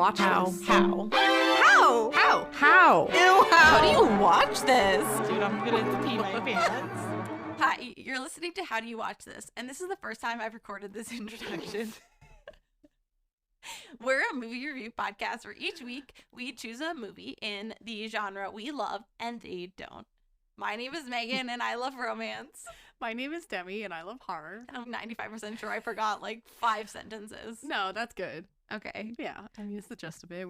watch this? How? Ew, How do you watch this? Dude, I'm gonna pee my pants. Hi, you're listening to How Do You Watch This? And this is the first time I've recorded this introduction. We're a movie review podcast where each week we choose a movie in the genre we love and they don't. My name is Megan and I love romance. My name is Demi and I love horror. And I'm 95% sure I forgot like 5 sentences. No, that's good. Okay. Yeah, I mean, it's the gist of it.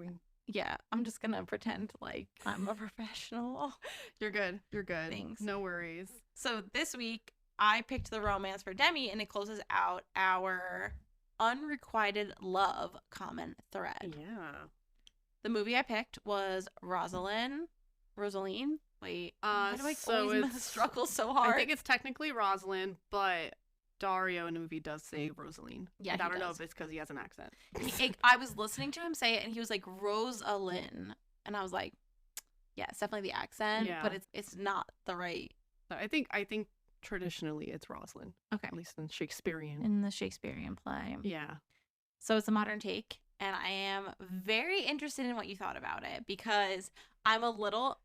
Yeah, I'm just gonna pretend like I'm a professional. You're good. You're good. Thanks. No worries. So this week I picked the romance for Demi and it closes out our Unrequited Love common thread. Yeah. The movie I picked was Rosaline. Wait, why do I always struggle so hard? I think it's technically Rosaline, but Dario in the movie does say Rosaline. Yeah, and I don't know if it's because he has an accent. I was listening to him say it, and he was like Rosaline, and I was like, yeah, it's definitely the accent, but it's not the right. I think traditionally it's Rosaline. Okay, at least in Shakespearean. In the Shakespearean play. Yeah. So it's a modern take, and I am very interested in what you thought about it because I'm a little.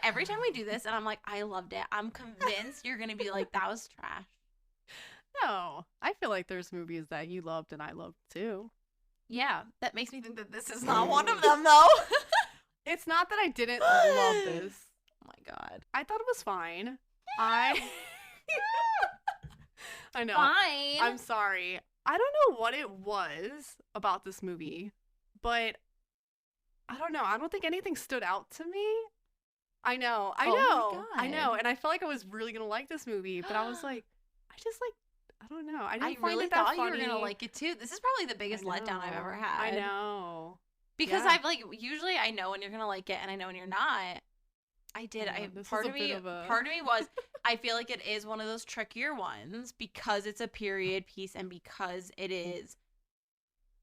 Every time we do this, and I'm like, I loved it. I'm convinced you're gonna be like, that was trash. No, I feel like there's movies that you loved and I loved too. Yeah, that makes me think that this is not one of them, though. It's not that I didn't love this. Oh my god. I thought it was fine. I know. Fine. I'm sorry. I don't know what it was about this movie, but I don't know. I don't think anything stood out to me. I know. Oh my God. And I felt like I was really gonna like this movie, but I was like, I don't know. I didn't find really it that thought funny. you were gonna like it too. This is probably the biggest letdown I've ever had. I know. Because Yeah. I've like usually I know when you're gonna like it and I know when you're not. I did. Part of me was I feel like it is one of those trickier ones because it's a period piece and because it is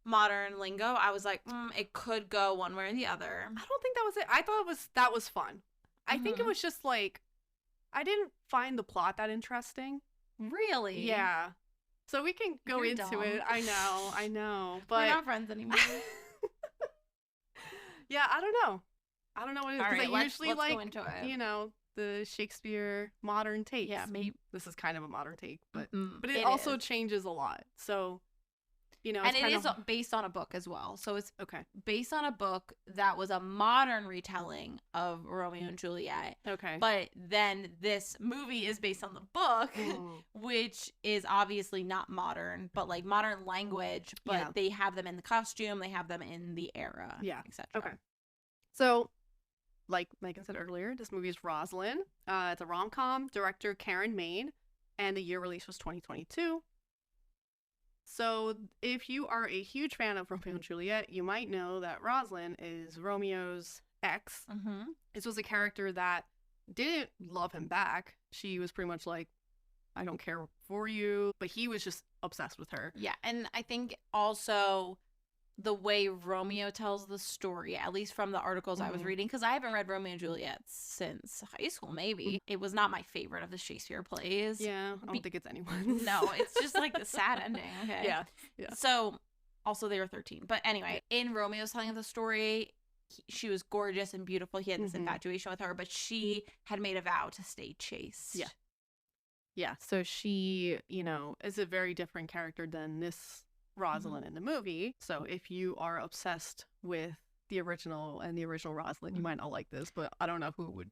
modern lingo. I was like, it could go one way or the other. I don't think that was it. I thought that was fun. I think it was just like I didn't find the plot that interesting. Really? Yeah. So we can go You're into dumb. it. I know. But we're not friends anymore. Yeah, I don't know what it is. All right, I let's usually go into it. The Shakespeare modern takes. Yeah, maybe this is kind of a modern take, but it it also is. changes a lot. So, it's and it kind is of based on a book as well. So it's okay. based on a book that was a modern retelling of Romeo and Juliet. Okay. But then this movie is based on the book, which is obviously not modern, but like modern language. But they have them in the costume, they have them in the era, etc. Okay. So, like Megan said earlier, this movie is Rosaline. It's a rom-com, director Karen Maine, and the year release was 2022. So, if you are a huge fan of Romeo and Juliet, you might know that Rosaline is Romeo's ex. Mm-hmm. This was a character that didn't love him back. She was pretty much like, I don't care for you. But he was just obsessed with her. Yeah, and I think also the way Romeo tells the story, at least from the articles I was reading, because I haven't read Romeo and Juliet since high school, maybe. It was not my favorite of the Shakespeare plays. Yeah, I don't think it's anyone's. No, it's just like the sad ending, okay? Yeah. So, also they were 13. But anyway, in Romeo's telling of the story, she was gorgeous and beautiful. He had this infatuation with her, but she had made a vow to stay chaste. Yeah. Yeah, so she, is a very different character than this Rosaline in the movie. So if you are obsessed with the original Rosaline, you might not like this, but I don't know who would.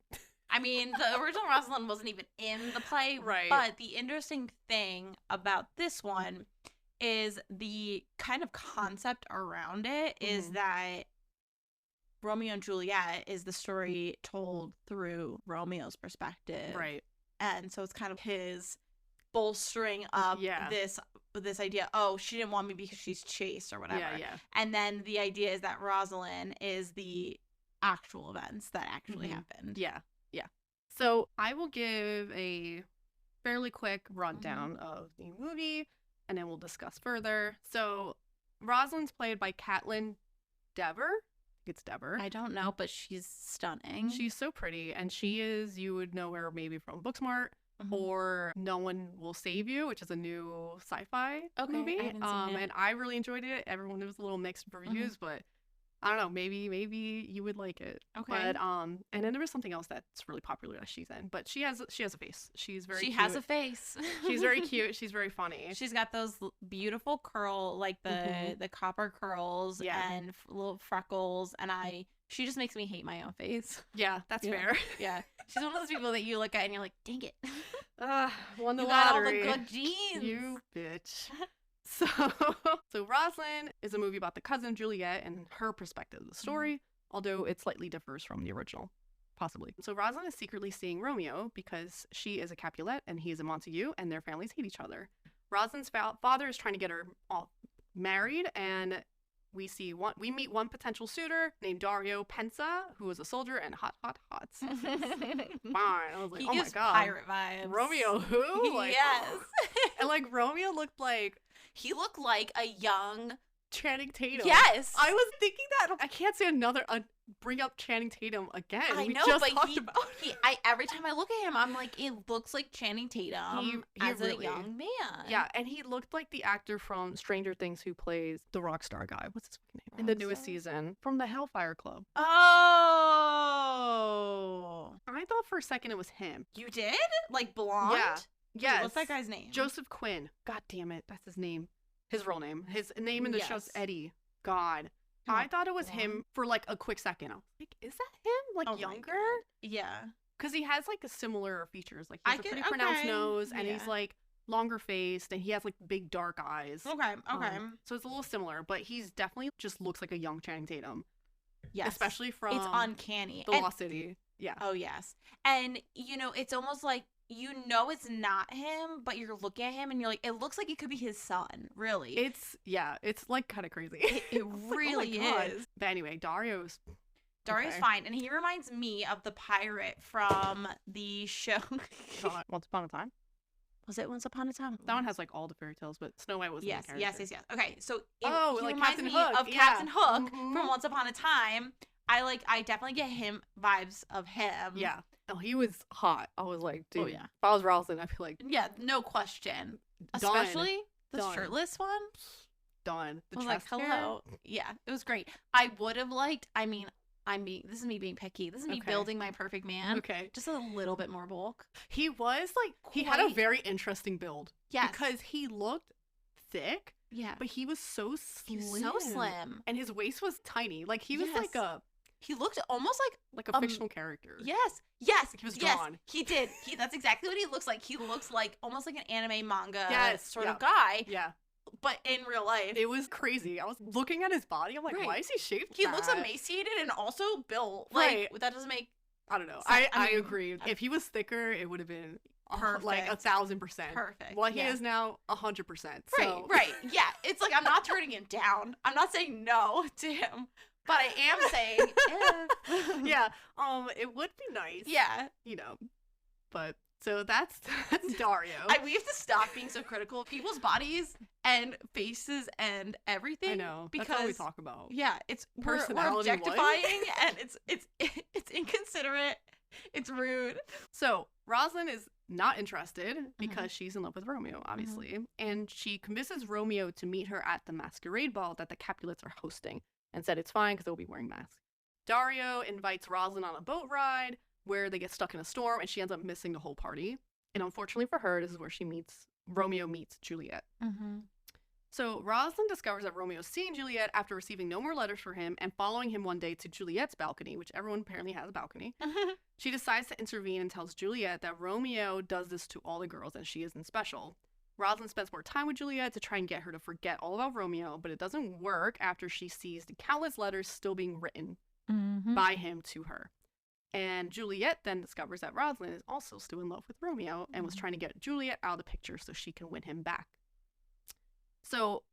I mean, the original Rosaline wasn't even in the play, right? But the interesting thing about this one is the kind of concept around it is that Romeo and Juliet is the story told through Romeo's perspective, right? And so it's kind of his bolstering up this idea, she didn't want me because she's chaste or whatever. Yeah. And then the idea is that Rosaline is the actual events that actually happened. Yeah. So I will give a fairly quick rundown of the movie, and then we'll discuss further. So Rosaline's played by Caitlin Dever. It's Dever. I don't know, but she's stunning. She's so pretty, and you would know her maybe from Booksmart. Or No One Will Save You, which is a new sci-fi movie. I haven't seen it. And I really enjoyed it. Everyone, there was a little mixed reviews, but I don't know, maybe you would like it. Okay. But and then there was something else that's really popular that she's in. But she has a face. She's very cute. She has a face. She's very cute. She's very funny. She's got those beautiful curl, like the copper curls and little freckles, and she just makes me hate my own face. Yeah, that's fair. Yeah. She's one of those people that you look at and you're like, dang it. Won the you lottery. Got all the good genes. You bitch. So Rosaline is a movie about the cousin Juliet and her perspective of the story, although it slightly differs from the original, possibly. So Rosaline is secretly seeing Romeo because she is a Capulet and he is a Montague, and their families hate each other. Rosaline's father is trying to get her all married, and we meet one potential suitor named Dario Pensa, who is a soldier and hot. Fine. I was like, oh my god, pirate vibes. Romeo, who? Like, yes. And like Romeo looked like a young Channing Tatum. Yes. I was thinking that. I can't say bring up Channing Tatum again. I know, but every time I look at him, I'm like, it looks like Channing Tatum as a young man. Yeah, and he looked like the actor from Stranger Things who plays the rock star guy. What's his name? In the newest season. From the Hellfire Club. Oh. I thought for a second it was him. You did? Like blonde? Yeah. Yes. What's that guy's name? Joseph Quinn. God damn it. That's his name. His real name. His name in the show's Eddie. God. I thought it was him for like a quick second. I was like, is that him? Like younger? Yeah. Because he has like a similar features. Like he has a pretty pronounced nose, and he's like longer faced, and he has like big dark eyes. Okay. So it's a little similar, but he's definitely just looks like a young Channing Tatum. Yes. Especially from it's uncanny. The Lost City. Yeah. Oh yes. And it's almost like it's not him, but you're looking at him and you're like, it looks like it could be his son, really. It's like kind of crazy. It really is. But anyway, Dario's fine, and he reminds me of the pirate from the show Once Upon a Time. Was it Once Upon a Time? That one has like all the fairy tales, but Snow White was yes. Okay, so he like reminds Captain me Hook. of Captain Hook from Once Upon a Time. I definitely get vibes of him. Yeah. Oh, he was hot. I was like, dude. Oh, yeah. If I was Rosaline, I'd be like, yeah, no question. Done. Especially the shirtless one. Done. I was like, hello. Yeah, it was great. I would have liked. This is me being picky. This is me building my perfect man. Okay. Just a little bit more bulk. He was like, he had a very interesting build. Yes. Because he looked thick. Yeah. But he was so slim. He was so slim. And his waist was tiny. Like he was he looked almost like a fictional character. Yes. He was drawn. He did. That's exactly what he looks like. He looks like almost like an anime manga sort of guy. Yeah. But in real life. It was crazy. I was looking at his body. I'm like, why is he shaped He looks emaciated and also built. Like, that doesn't make... I don't know. I agree. If he was thicker, it would have been perfect. Like 1,000%. Perfect. Well, he is now 100%. So. Right. Yeah. It's like, I'm not turning him down. I'm not saying no to him. But I am saying if. Yeah. It would be nice. Yeah. But so that's Dario. We have to stop being so critical of people's bodies and faces and everything. I know. Because that's all we talk about. Yeah, it's we're objectifying and it's inconsiderate. It's rude. So Rosaline is not interested because she's in love with Romeo, obviously, and she convinces Romeo to meet her at the masquerade ball that the Capulets are hosting, and said it's fine because they'll be wearing masks. Dario invites Rosaline on a boat ride where they get stuck in a storm, and she ends up missing the whole party. And unfortunately for her, this is where Romeo meets Juliet. So Rosaline discovers that Romeo is seeing Juliet after receiving no more letters for him and following him one day to Juliet's balcony, which everyone apparently has a balcony. She decides to intervene and tells Juliet that Romeo does this to all the girls and she isn't special. Rosaline spends more time with Juliet to try and get her to forget all about Romeo, but it doesn't work after she sees the countless letters still being written by him to her. And Juliet then discovers that Rosaline is also still in love with Romeo and was trying to get Juliet out of the picture so she can win him back. So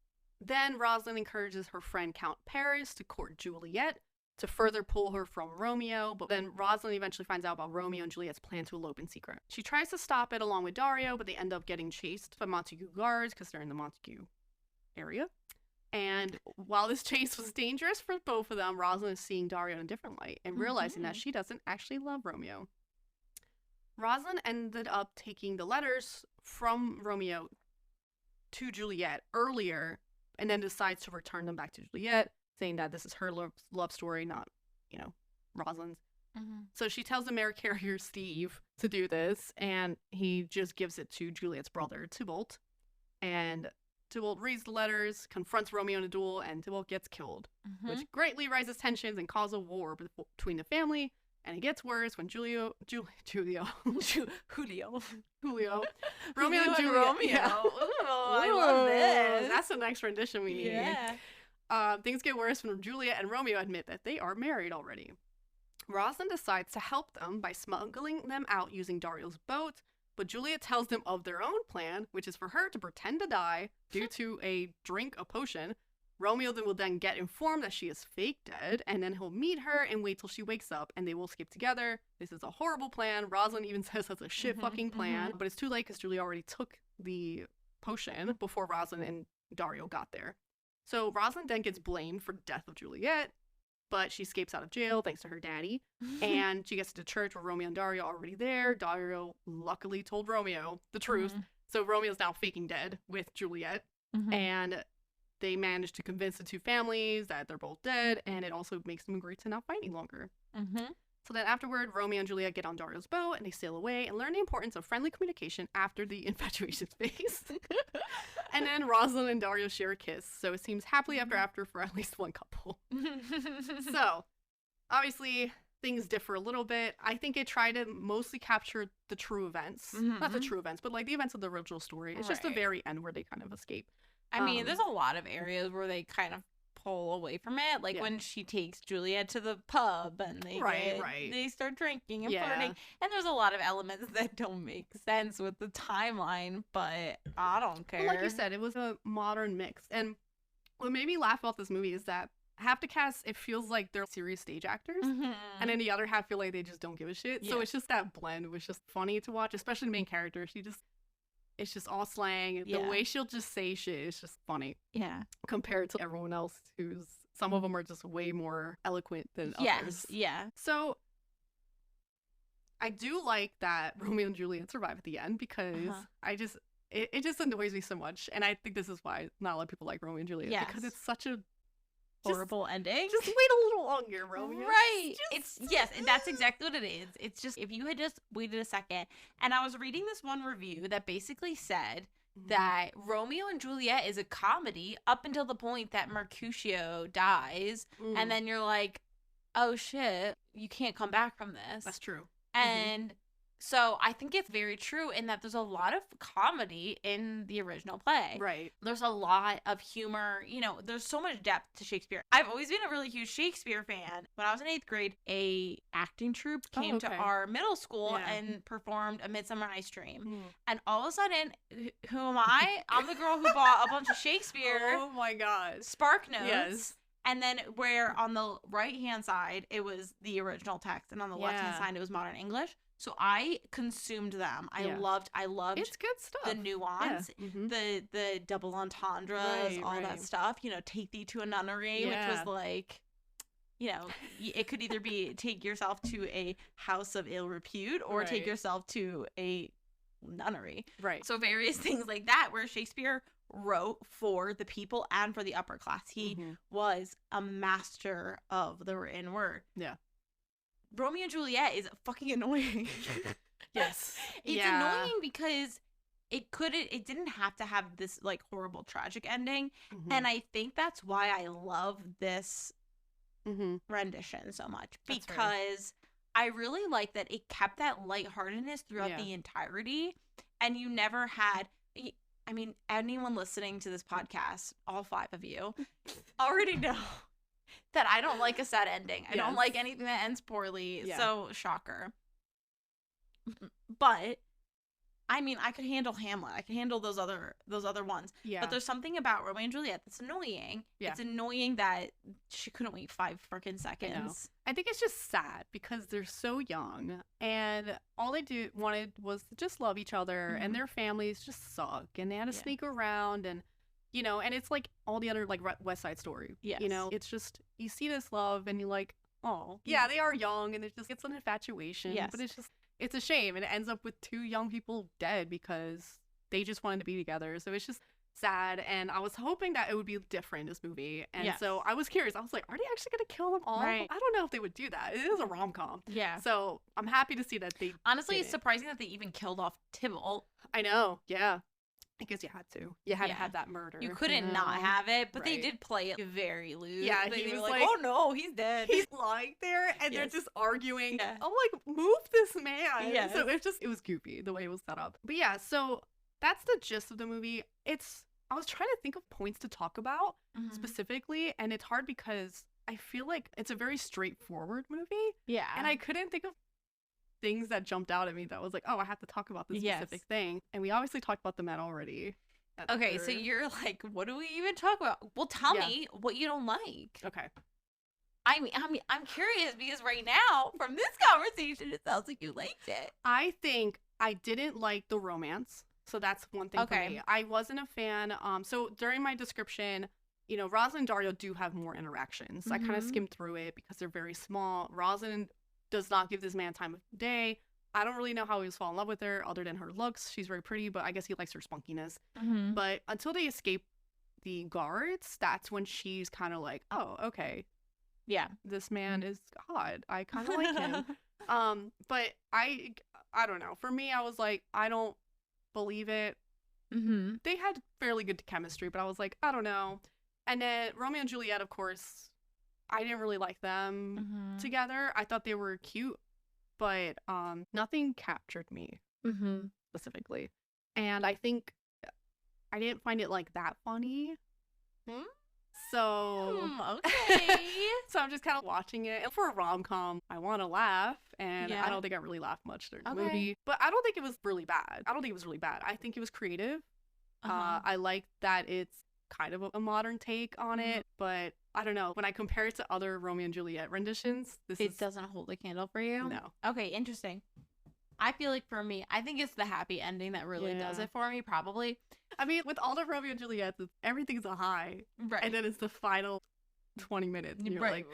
then Rosaline encourages her friend Count Paris to court Juliet to further pull her from Romeo, but then Rosaline eventually finds out about Romeo and Juliet's plan to elope in secret. She tries to stop it along with Dario, but they end up getting chased by Montague guards because they're in the Montague area. And while this chase was dangerous for both of them, Rosaline is seeing Dario in a different light and realizing that she doesn't actually love Romeo. Rosaline ended up taking the letters from Romeo to Juliet earlier and then decides to return them back to Juliet saying that this is her love story, not, Rosaline's. So she tells the mail carrier, Steve, to do this, and he just gives it to Juliet's brother, Tybalt. And Tybalt reads the letters, confronts Romeo in a duel, and Tybalt gets killed, which greatly raises tensions and causes a war between the family. And it gets worse when Julio, Romeo and Juliet. Yeah. Ooh, I love this. That's the next rendition we need. Yeah. Things get worse when Juliet and Romeo admit that they are married already. Rosalind decides to help them by smuggling them out using Dario's boat, but Juliet tells them of their own plan, which is for her to pretend to die due to a potion. Romeo will then get informed that she is fake dead, and then he'll meet her and wait till she wakes up, and they will escape together. This is a horrible plan. Rosalind even says that's a shit fucking plan, but it's too late because Julia already took the potion before Rosalind and Dario got there. So Rosalind then gets blamed for the death of Juliet, but she escapes out of jail thanks to her daddy, and she gets to church where Romeo and Dario are already there. Dario luckily told Romeo the truth, so Romeo's now faking dead with Juliet, and they manage to convince the two families that they're both dead, and it also makes them agree to not fight any longer. So then afterward, Romeo and Juliet get on Dario's boat, and they sail away and learn the importance of friendly communication after the infatuation phase. And then Rosalind and Dario share a kiss, so it seems happily after for at least one couple. So, obviously, things differ a little bit. I think it tried to mostly capture the true events. Not the true events, but like the events of the original story. It's just the very end where they kind of escape. I mean, there's a lot of areas where they kind of pull away from it, like when she takes Juliet to the pub and they start drinking and flirting, and there's a lot of elements that don't make sense with the timeline, but I don't care. Well, like you said, it was a modern mix, and what made me laugh about this movie is that half the cast, it feels like they're serious stage actors, and then the other half feel like they just don't give a shit. So it's just that blend was just funny to watch, especially the main character. It's just all slang. The way she'll just say shit is just funny. Yeah. Compared to everyone else some of them are just way more eloquent than others. Yeah. So I do like that Romeo and Juliet survive at the end because it just annoys me so much. And I think this is why not a lot of people like Romeo and Juliet because it's such a horrible ending. Just wait a little longer, Romeo. Right. And that's exactly what it is. It's just, if you had just waited a second. And I was reading this one review that basically said that Romeo and Juliet is a comedy up until the point that Mercutio dies. And then you're like, oh shit, you can't come back from this. That's true. And so I think it's very true in that there's a lot of comedy in the original play. Right. There's a lot of humor. There's so much depth to Shakespeare. I've always been a really huge Shakespeare fan. When I was in 8th grade, a acting troupe came to our middle school and performed A Midsummer Night's Dream. And all of a sudden, who am I? I'm the girl who bought a bunch of Shakespeare. Oh my God. Spark Notes. Yes. And then where on the right-hand side, it was the original text. And on the left-hand side, it was modern English. So I consumed them. I loved it's good stuff. The nuance, the double entendres, all that stuff. Take thee to a nunnery, which was like, it could either be take yourself to a house of ill repute or take yourself to a nunnery. Right. So various things like that where Shakespeare wrote for the people and for the upper class. He was a master of the written word. Yeah. Romeo and Juliet is fucking annoying. Yes. It's annoying because it didn't have to have this like horrible tragic ending. And I think that's why I love this rendition so much. Because I really like that it kept that lightheartedness throughout the entirety. And you never had, I mean, anyone listening to this podcast, all 5 of you, already know that I don't like a sad ending. I don't like anything that ends poorly. So, shocker. But I mean, I could handle Hamlet. I could handle those other ones. Yeah. But there's something about Romeo and Juliet that's annoying. Yeah. It's annoying that she couldn't wait 5 freaking seconds. I think it's just sad because they're so young and all they wanted was to just love each other and their families just suck and they had to sneak around and and it's like all the other like West Side Story. Yes. It's just you see this love and you're like, oh yeah, they are young and it's an infatuation. Yes. But it's a shame and it ends up with 2 young people dead because they just wanted to be together. So it's sad, and I was hoping that it would be different, this movie. And so I was curious. I was like, are they actually going to kill them all? Right. I don't know if they would do that. It is a rom-com. Yeah. So I'm happy to see that they honestly, it's surprising that they even killed off Tybalt. I know. Yeah. I guess you had to. You had to have that murder. You couldn't not have it, but they did play it very loose. Yeah, they was were like, oh no, he's dead. He's lying there, and they're just arguing. Yeah. I'm like, move this man. Yeah. So it was goofy the way it was set up. But yeah, so that's the gist of the movie. I was trying to think of points to talk about specifically, and it's hard because I feel like it's a very straightforward movie. Yeah. And I couldn't think of things that jumped out at me that was like, oh, I have to talk about this specific thing. And we obviously talked about the men already. Okay, so you're like, what do we even talk about? Well, tell me what you don't like. Okay. I'm curious because right now, from this conversation, it sounds like you liked it. I think I didn't like the romance. So that's one thing for me. I wasn't a fan. So during my description, Rosaline and Dario do have more interactions. I kind of skimmed through it because they're very small. Rosaline does not give this man time of day. I don't really know how he was falling in love with her other than her looks. She's very pretty, but I guess he likes her spunkiness. But until they escape the guards, that's when she's kind of like, oh, okay. Yeah, this man is hot. I kind of like him. But I don't know. For me, I was like, I don't believe it. They had fairly good chemistry, but I was like, I don't know. And then Romeo and Juliet, of course, I didn't really like them together. I thought they were cute, but nothing captured me specifically. And I think I didn't find it like that funny. So okay. So I'm just kind of watching it. And for a rom-com, I want to laugh, and I don't think I really laughed much during the movie. But I don't think it was really bad. I think it was creative. I like that it's kind of a modern take on it, but I don't know. When I compare it to other Romeo and Juliet renditions, it doesn't hold a candle for you? No. Okay, interesting. I feel like for me, I think it's the happy ending that really does it for me, probably. I mean, with all the Romeo and Juliet, everything's a high. Right. And then it's the final 20 minutes. And you're like,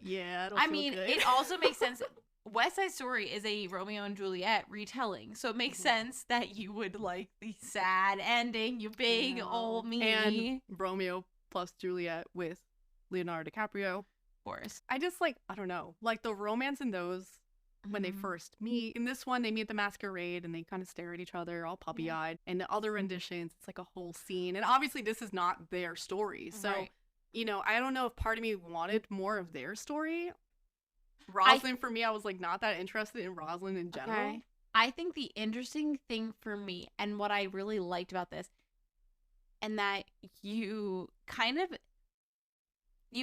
yeah, I mean, good. It also makes sense. West Side Story is a Romeo and Juliet retelling, so it makes sense that you would like the sad ending, you big old me. And Romeo plus Juliet with Leonardo DiCaprio. Of course. I just I don't know, like the romance in those when they first meet. In this one, they meet at the masquerade and they kind of stare at each other all puppy-eyed. And the other renditions, it's like a whole scene. And obviously this is not their story. So, I don't know if part of me wanted more of their story. Rosaline, for me, I was not that interested in Rosaline in general. Okay. I think the interesting thing for me, and what I really liked about this, and that you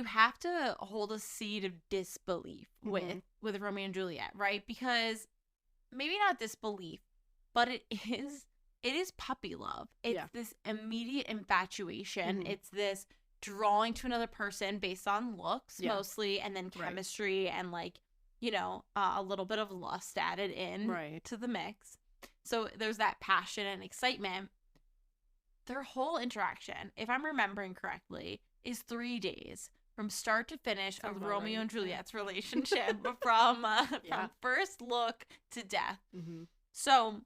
have to hold a seed of disbelief with Romeo and Juliet, right? Because maybe not disbelief, but it is puppy love. It's this immediate infatuation. It's this drawing to another person based on looks mostly, and then chemistry and a little bit of lust added in to the mix. So there's that passion and excitement. Their whole interaction, if I'm remembering correctly, is 3 days from start to finish of Romeo and Juliet's relationship from first look to death. So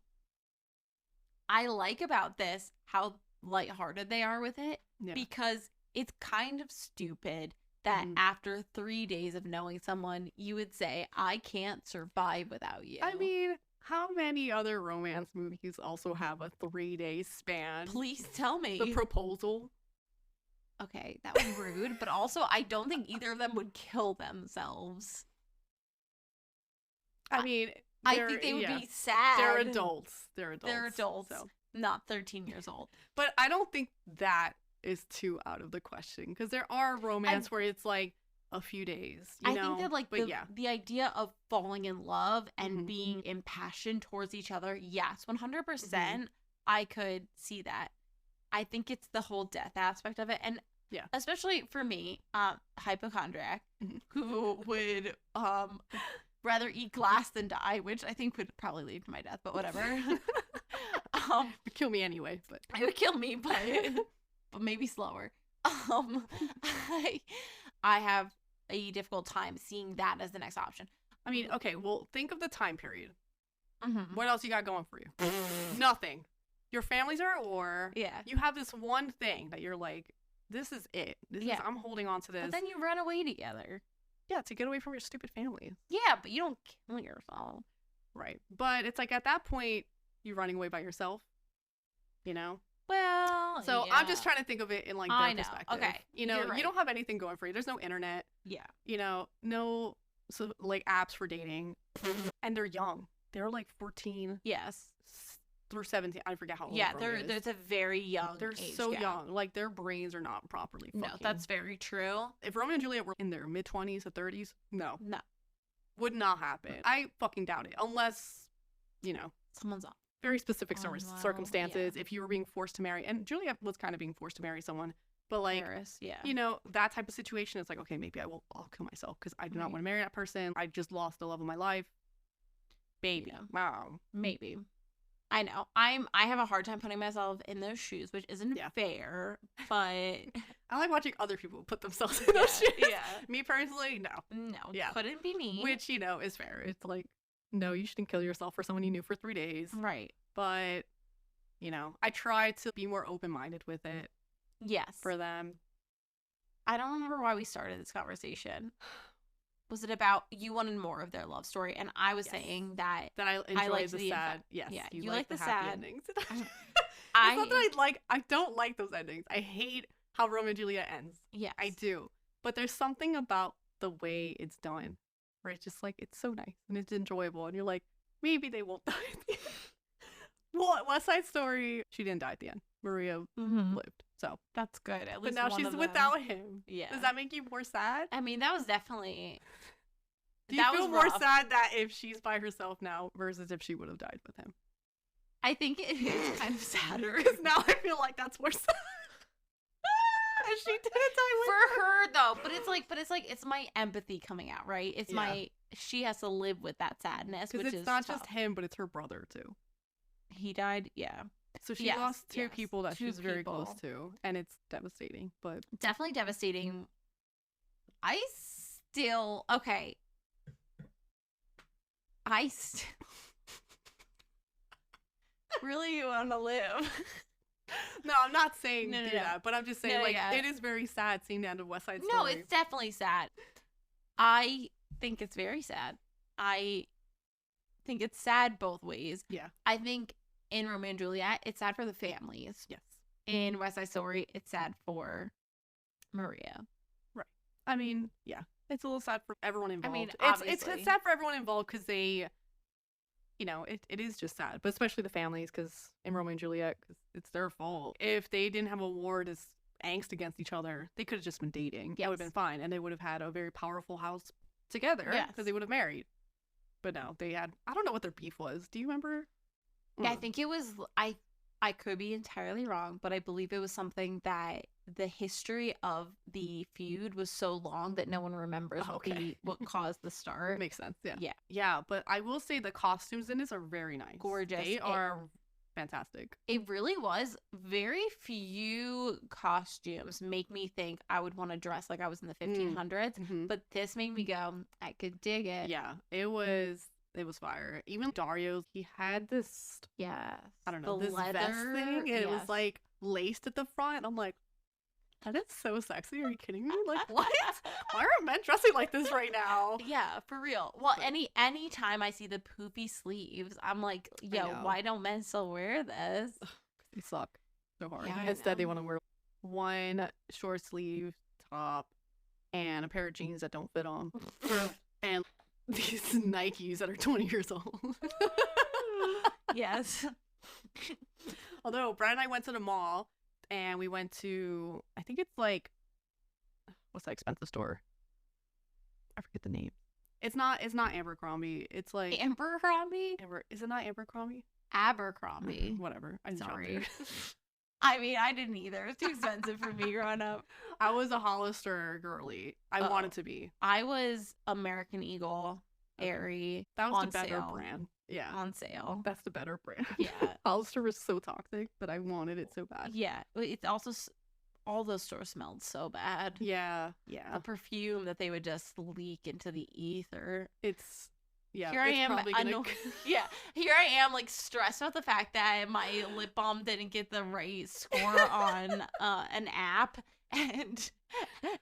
I like about this how lighthearted they are with it, because it's kind of stupid that after 3 days of knowing someone, you would say, I can't survive without you. I mean, how many other romance movies also have a 3-day span? Please tell me. The Proposal. Okay, that was rude, but also I don't think either of them would kill themselves. I mean, I think they would be sad. They're adults. They're adults, so. Not 13 years old. But I don't think that is too out of the question, because there are romance where it's a few days. I think that the idea of falling in love and being impassioned towards each other, yes, 100%, I could see that. I think it's the whole death aspect of it, and especially for me, hypochondriac, who would rather eat glass than die, which I think would probably lead to my death, but whatever. It would kill me anyway, but it would kill me, but maybe slower. I have a difficult time seeing that as the next option. I mean, okay, well, think of the time period. What else you got going for you? Nothing. Your families are at war. Yeah. You have this one thing that you're like, this is it. I'm holding on to this. But then you run away together. Yeah, to get away from your stupid family. Yeah, but you don't kill yourself. Right. But it's like at that point, you're running away by yourself. You know? Well, so I'm just trying to think of it in like their perspective. Okay. You know, right. You don't have anything going for you. There's no internet. Yeah. You know, no like apps for dating. And they're young. They're like 14. Yes. Through 17. I forget how old. Yeah, there's a very young. They're age so gap. young. Like their brains are not properly functioning. No, that's very true. If Romeo and Juliet were in their mid-20s to 30s, no. Would not happen. I fucking doubt it. Unless, you know, someone's off. Very specific circumstances. If you were being forced to marry, and Juliet was kind of being forced to marry someone, but like, Paris, you know, that type of situation, it's like, okay, maybe I'll kill myself because I do not want to marry that person. I just lost the love of my life. Baby. Wow. Maybe. I know. I have a hard time putting myself in those shoes, which isn't fair, but I like watching other people put themselves in those shoes. Yeah. Me personally, no. No. Yeah. Couldn't be me. Which, you know, is fair. It's like, no, you shouldn't kill yourself for someone you knew for 3 days. Right. But, you know, I try to be more open-minded with it. Yes. For them. I don't remember why we started this conversation. Was it about you wanted more of their love story? And I was saying that I enjoy the sad. Yes. Yeah, you like the happy sad endings. It's not that I don't like those endings. I hate how Romeo and Juliet ends. Yes. I do. But there's something about the way it's done where it's just like, it's so nice and it's enjoyable. And you're like, maybe they won't die at the end. Well, West Side Story, she didn't die at the end. Maria lived. So that's good. At least but now she's without him. Yeah. Does that make you more sad? I mean, that was definitely... Do you feel more sad that if she's by herself now versus if she would have died with him? I think it is kind of sadder. Because now I feel like that's more sad. And she didn't die with for her though. But it's like it's my empathy coming out, right? It's my she has to live with that sadness, which it's not just him, but it's her brother too. He died, yeah. So she lost two people that she's very close to, and it's devastating. But definitely devastating. I still really want to live. No, I'm not saying do that, but I'm just saying it is very sad seeing the end of West Side Story. No, it's definitely sad. I think it's very sad. I think it's sad both ways. Yeah. I think in Romeo and Juliet, it's sad for the families. Yes. In West Side Story, it's sad for Maria. Right. I mean, yeah. It's a little sad for everyone involved. I mean, it's sad for everyone involved because they, you know, it is just sad. But especially the families because in Romeo and Juliet, because it's their fault. If they didn't have a war, this angst against each other, they could have just been dating. That would have been fine. And they would have had a very powerful house together because they would have married. But no, they had, I don't know what their beef was. Do you remember? Yeah, I think it was, I could be entirely wrong, but I believe it was something that the history of the feud was so long that no one remembers what caused the start. Makes sense, yeah. Yeah, but I will say the costumes in this are very nice. Gorgeous. They are fantastic. It really was. Very few costumes make me think I would want to dress like I was in the 1500s, but this made me go, I could dig it. Yeah, it was fire. Even Dario, he had this, I don't know, this leather vest thing, and it was like laced at the front. I'm like, that is so sexy. Are you kidding me? Like, what? Why are men dressing like this right now? Yeah, for real. Well, any time I see the poofy sleeves, I'm like, yo, why don't men still wear this? They suck so hard. Yeah, instead, they want to wear one short sleeve top and a pair of jeans that don't fit them. And these Nikes that are 20 years old. Yes. Although, Brad and I went to the mall. And we went to, I think it's like, what's that expensive store? I forget the name. It's not Abercrombie. It's like Abercrombie. Is it not Abercrombie? Abercrombie. Whatever. I'm sorry. I mean, I didn't either. It's too expensive for me growing up. I was a Hollister girly. I wanted to be. I was American Eagle, Aerie. That was the better brand. Yeah. On sale. That's the better brand. Yeah. Hollister was so toxic, but I wanted it so bad. Yeah. It's also, all those stores smelled so bad. Yeah. The perfume that they would just leak into the ether. It's Yeah, here I am. Yeah, here I am, like stressed about the fact that my lip balm didn't get the right score on an app, and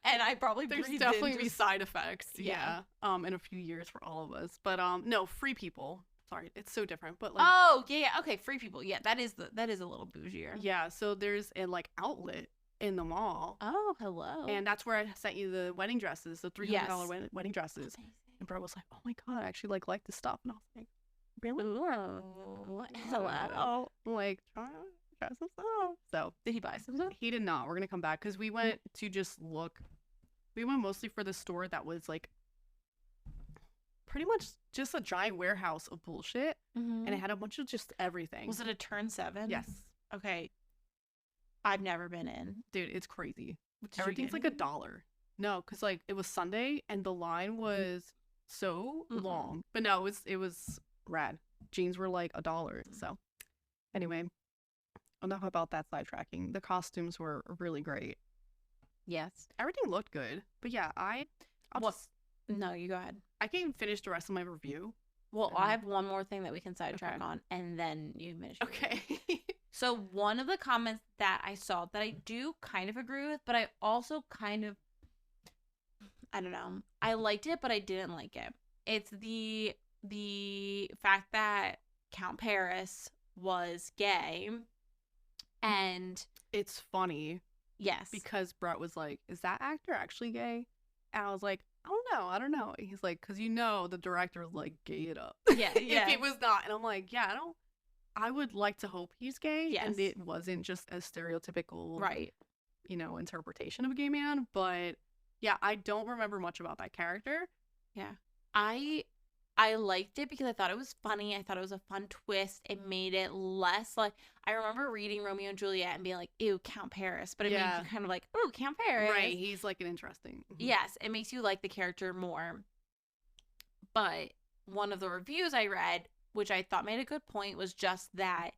I probably there's breathed definitely in be side effects. Yeah. In a few years for all of us, but no, Free People. Sorry, it's so different, but like. Oh yeah, okay, Free People. Yeah, that is a little bougier. Yeah, so there's a like outlet in the mall. Oh, hello. And that's where I sent you the wedding dresses, the $300 wedding dresses. Amazing. And Brett was like, "Oh my god, I actually like this stuff." And I was like, "Really?" Hello. I'm like, try some stuff. So did he buy some stuff? He did not. We're gonna come back because we went to just look. We went mostly for the store that was like pretty much just a giant warehouse of bullshit, and it had a bunch of just everything. Was it a Turn 7? Yes. Okay. I've never been in. Dude, it's crazy. Everything's like $1. No, because like it was Sunday and the line was so long. But no, it was rad. Jeans were like $1. So anyway, enough about that sidetracking. The costumes were really great. Yes. Everything looked good. But yeah, No, you go ahead. I can finish the rest of my review. Well, I have one more thing that we can sidetrack on, and then you finish. Okay. So one of the comments that I saw that I do kind of agree with, but I also kind of, I don't know, I liked it, but I didn't like it. It's the fact that Count Paris was gay, and it's funny. Yes. Because Brett was like, "Is that actor actually gay?" And I was like, I don't know. He's like, "Cause the director was like, gay it up." Yeah, yeah. If he was not. And I'm like, yeah, I would like to hope he's gay. Yes. And it wasn't just a stereotypical, right, interpretation of a gay man. But yeah, I don't remember much about that character. Yeah. I liked it because I thought it was funny. I thought it was a fun twist. It made it less like, I remember reading Romeo and Juliet and being like, ew, Count Paris. But it made you kind of like, ooh, Count Paris. Right. He's like an interesting. Yes. It makes you like the character more. But one of the reviews I read, which I thought made a good point, was just that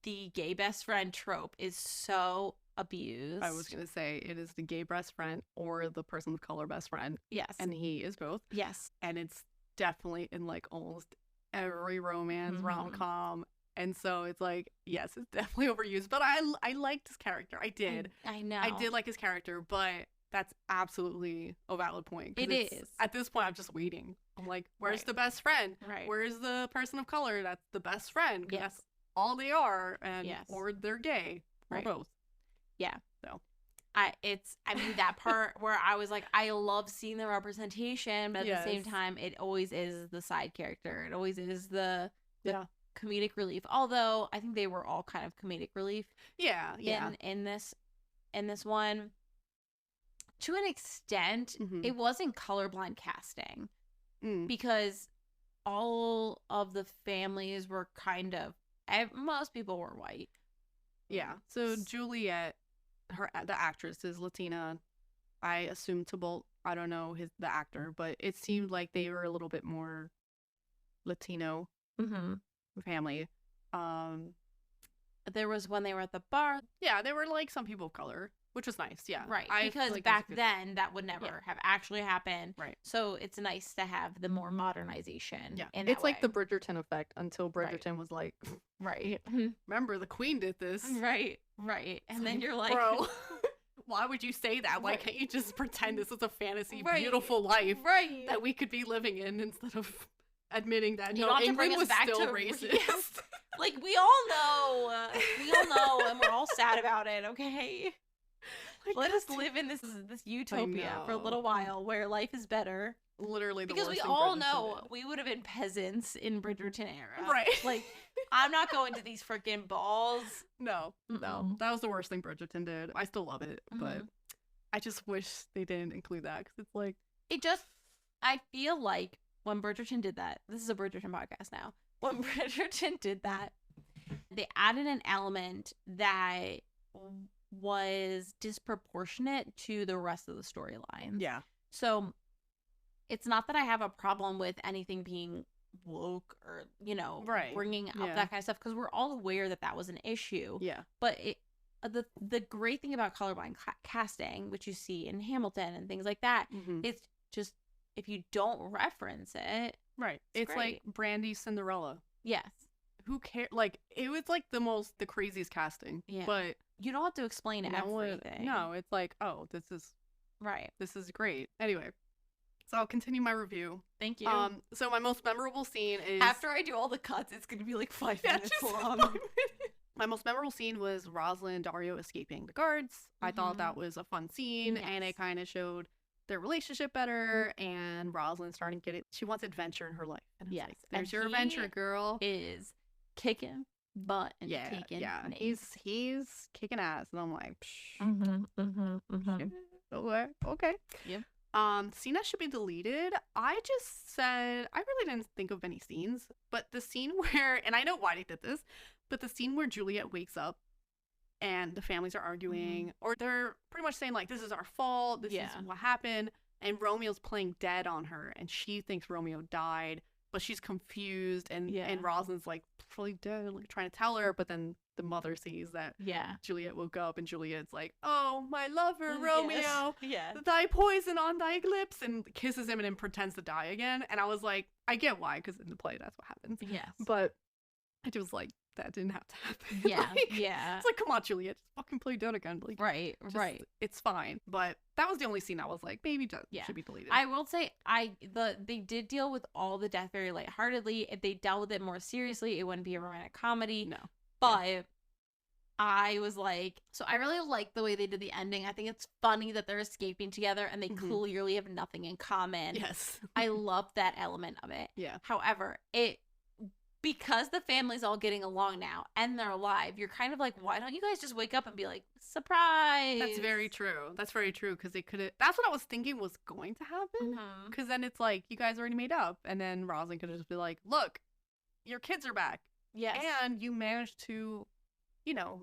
the gay best friend trope is so abused. I was going to say it is the gay best friend or the person of color best friend. Yes. And he is both. Yes. And it's definitely in like almost every romance rom-com, and so it's like, yes, it's definitely overused, but I liked his character. I did. I know. I did like his character, but that's absolutely a valid point. It is. At this point, I'm just waiting. I'm like, where's the best friend? Right. Where's the person of color that's the best friend? Yes. That's all they are, and or they're gay, or both. Yeah. So. That part where I was like, I love seeing the representation, but at the same time, it always is the side character. It always is the comedic relief. Although I think they were all kind of comedic relief. Yeah. In this one, to an extent, it wasn't colorblind casting because all of the families were most people were white. Yeah. So Juliet. The actress is Latina. I assume Tybalt. I don't know the actor, but it seemed like they were a little bit more Latino family. There was when they were at the bar. Yeah, they were like some people of color, which was nice. Yeah, right. Because like back then that would never have actually happened. Right. So it's nice to have the more modernization. Yeah, it's like the Bridgerton effect until Bridgerton was like, right. Remember the Queen did this. Right. Right. And then you're like, bro, why would you say that? Why can't you just pretend this is a fantasy, beautiful life that we could be living in instead of admitting that England was still racist? Yes. Like we all know, and we're all sad about it. Okay. Like, let us live in this utopia for a little while where life is better. Literally, because we all know we would have been peasants in Bridgerton era, right? Like, I'm not going to these freaking balls. No, that was the worst thing Bridgerton did. I still love it, but I just wish they didn't include that because it's like I feel like when Bridgerton did that, this is a Bridgerton podcast now. When Bridgerton did that, they added an element that was disproportionate to the rest of the storyline. Yeah. So it's not that I have a problem with anything being woke or, bringing up that kind of stuff, because we're all aware that was an issue. Yeah. But the great thing about colorblind casting, which you see in Hamilton and things like that, it's just, if you don't reference it, Right. It's like Brandy's Cinderella. Yes. Who cares? Like, it was like the craziest casting. Yeah. But you don't have to explain everything. No, it's like, oh, this is great. Anyway, so I'll continue my review. Thank you. So my most memorable scene is after I do all the cuts, it's gonna be like 5 minutes long. 5 minutes. My most memorable scene was Rosaline and Dario escaping the guards. I thought that was a fun scene, and it kind of showed their relationship better, and Rosalind starting to get it. She wants adventure in her life. And it's like, there's your adventure, girl. Is kicking butt and taking names. He's kicking ass, and I'm like, okay. Yep. Scene that should be deleted. I just said I really didn't think of any scenes, but the scene where, and I know why they did this, but the scene where Juliet wakes up and the families are arguing, or they're pretty much saying like, this is our fault, this is what happened, and Romeo's playing dead on her, and she thinks Romeo died, but she's confused, and Rosalind's like, probably dead, like trying to tell her, but then the mother sees that Juliet woke up, and Juliet's like, oh, my lover, Romeo, thy poison on thy lips, and kisses him and then pretends to die again. And I was like, I get why, because in the play that's what happens. Yes. But I just like, that didn't have to happen. Yeah, It's like, come on, Juliet, just fucking play dead again. Like, right. It's fine. But that was the only scene I was like, maybe should be deleted. I will say, they did deal with all the death very lightheartedly. If they dealt with it more seriously, it wouldn't be a romantic comedy. No. But I was like, so I really like the way they did the ending. I think it's funny that they're escaping together and they clearly have nothing in common. Yes. I love that element of it. Yeah. However, because the family's all getting along now and they're alive, you're kind of like, why don't you guys just wake up and be like, surprise? That's very true. Because they could have. That's what I was thinking was going to happen. Because then it's like, you guys already made up. And then Rosalind could just be like, look, your kids are back. Yes. And you managed to,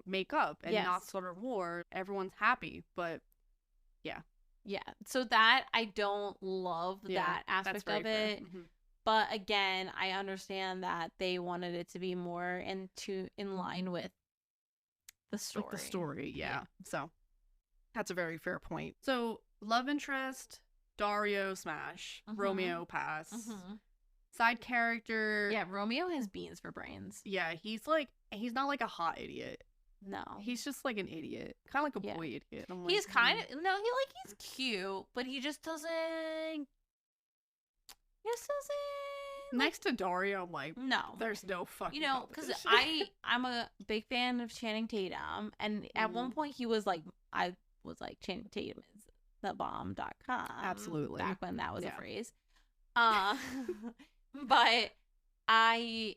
make up and not start a war. Everyone's happy. But yeah. Yeah. So that, I don't love that aspect of it. But again, I understand that they wanted it to be more in line with the story. Like the story, yeah. So that's a very fair point. So love interest, Dario smash, Romeo pass. Side character. Yeah, Romeo has beans for brains. Yeah, he's not like a hot idiot. No. He's just like an idiot. Kind of like a boy idiot. I'm he's kind of, he's cute, but he just doesn't. Next to Dario, I'm like, no, there's no fucking because I'm a big fan of Channing Tatum, and at one point I was like Channing Tatum is the bomb.com. Absolutely. Back when that was a phrase. But I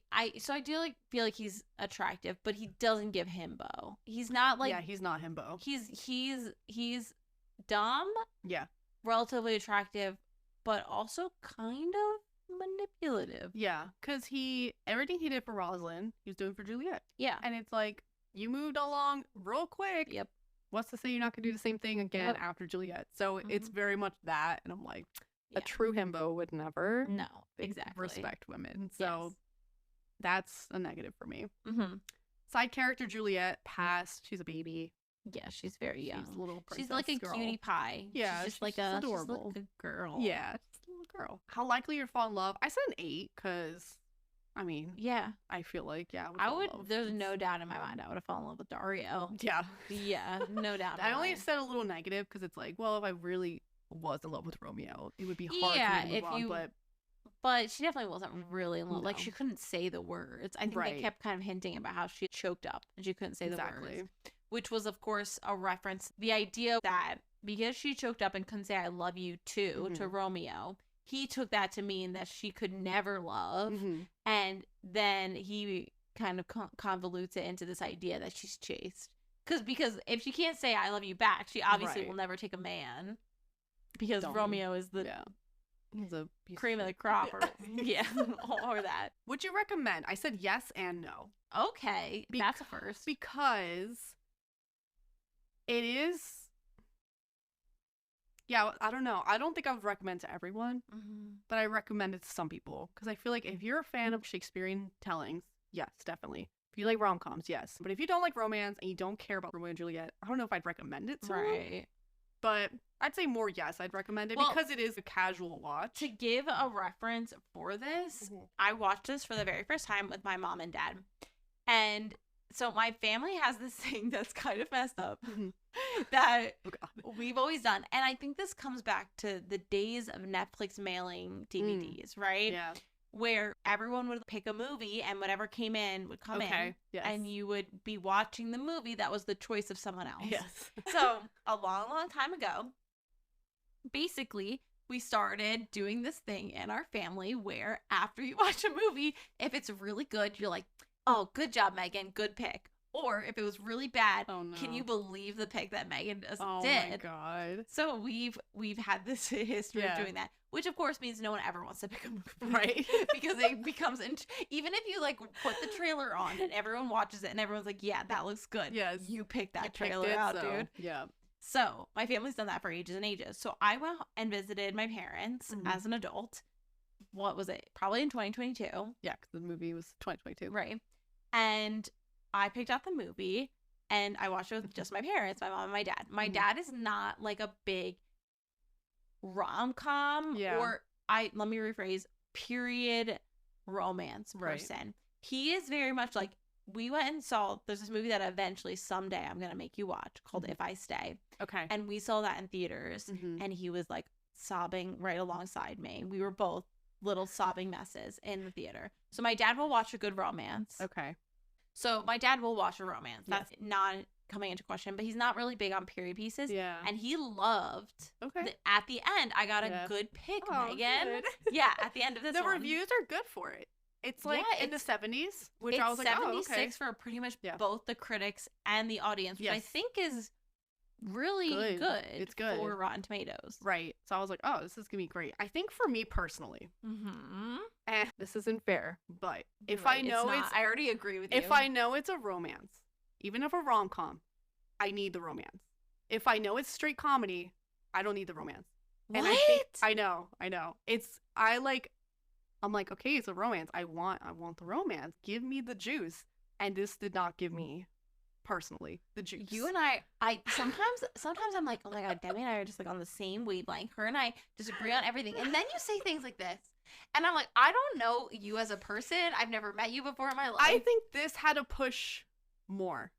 do feel like he's attractive, but he doesn't give himbo. He's not like, he's not himbo. He's dumb. Yeah. Relatively attractive, but also kind of manipulative. Yeah, because everything he did for Rosaline, he was doing for Juliet. Yeah. And it's like, you moved along real quick. Yep. What's to say you're not going to do the same thing again after Juliet? So it's very much that. And I'm like, a true himbo would never respect women. So that's a negative for me. Side character Juliet, past. She's a baby. Yeah, she's very young. She's a little princess She's like a girl. cutie pie. Yeah, she's just adorable. She's like a girl. Yeah, just a little girl. How likely you'd fall in love? I said an 8 because, I mean, I feel like, I would. There's no doubt in my mind I would have fallen in love with Dario. Yeah. Yeah, no doubt. I only said a little negative because it's like, well, if I really was in love with Romeo, it would be hard for me to move on, but she definitely wasn't really in love. Like, she couldn't say the words. I think they kept kind of hinting about how she choked up and she couldn't say the words. Which was, of course, a reference. The idea that because she choked up and couldn't say I love you too to Romeo, he took that to mean that she could never love. And then he kind of convolutes it into this idea that she's chaste. Because if she can't say I love you back, she obviously will never take a man. Because Romeo is the he's a cream of the crop. Or, or that. Would you recommend? I said yes and no. Okay, that's a first. Because it is, I don't know. I don't think I would recommend to everyone, but I recommend it to some people. Because I feel like if you're a fan of Shakespearean tellings, yes, definitely. If you like rom-coms, yes. But if you don't like romance and you don't care about Romeo and Juliet, I don't know if I'd recommend it to you. but I'd say more yes. I'd recommend it because it is a casual watch. To give a reference for this, I watched this for the very first time with my mom and dad. And so my family has this thing that's kind of messed up that we've always done. And I think this comes back to the days of Netflix mailing DVDs, right? Yeah. Where everyone would pick a movie and whatever came in would come in. Yes. And you would be watching the movie that was the choice of someone else. Yes. So a long, long time ago, basically, we started doing this thing in our family where after you watch a movie, if it's really good, you're like, oh, good job, Megan. Good pick. Or if it was really bad, can you believe the pick that Megan did? Oh my God. So we've had this history of doing that, which of course means no one ever wants to pick a movie. Right. Because it becomes, even if you like put the trailer on and everyone watches it and everyone's like, yeah, that looks good. Yes. You picked that trailer out, dude. Yeah. So my family's done that for ages and ages. So I went and visited my parents as an adult. What was it? Probably in 2022. Yeah, because the movie was 2022. Right. And I picked out the movie and I watched it with just my parents, my mom and my dad. My dad is not like a big rom-com or let me rephrase, period romance person. Right. He is very much like, we went and saw, there's this movie that eventually someday I'm going to make you watch called If I Stay. Okay. And we saw that in theaters and he was like sobbing right alongside me. We were both little sobbing messes in the theater. So my dad will watch a good romance. Okay. So my dad will watch a romance. That's not coming into question, but he's not really big on period pieces. Yeah. And he loved at the end, I got a good pick, Megan. Good. Yeah, at the end of this The reviews are good for it. It's like in the 70s, which I was like, 76 for pretty much both the critics and the audience, which I think is really good. It's good for Rotten Tomatoes. Right. So I was like, oh, this is going to be great. I think for me personally, and this isn't fair, but if I know I already agree with you. If I know it's a romance, even if a rom-com, I need the romance. If I know it's straight comedy, I don't need the romance. What? And I know. I'm like, okay, it's a romance. I want the romance. Give me the juice. And this did not give me, personally, the juice. You and I sometimes I'm like, oh my God, Demi and I are just like on the same wavelength. Her and I disagree on everything. And then you say things like this. And I'm like, I don't know you as a person. I've never met you before in my life. I think this had to push more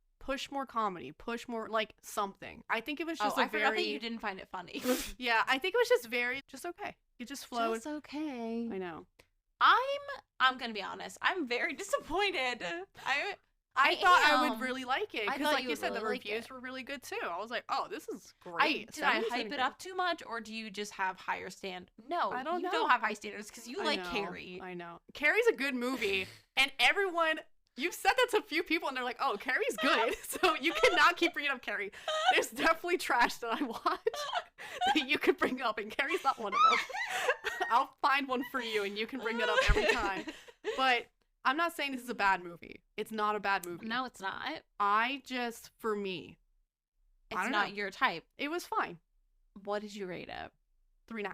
comedy, push more like something. I think it was just I forgot that you didn't find it funny. Yeah, I think it was just okay. It just flowed. Just okay. I know. I'm gonna be honest. I'm very disappointed. I thought I would really like it because, like you said, the reviews were really good too. I was like, "Oh, this is great." Did I hype it up too much, or do you just have higher No, I don't know. You don't have high standards because you like Carrie. I know. Carrie's a good movie, and everyone. You've said that to a few people, and they're like, "Oh, Carrie's good." So you cannot keep bringing up Carrie. There's definitely trash that I watch that you could bring up, and Carrie's not one of them. I'll find one for you, and you can bring it up every time. But I'm not saying this is a bad movie. It's not a bad movie. No, it's not. For me, it's not your type. It was fine. What did you rate it? 3.5.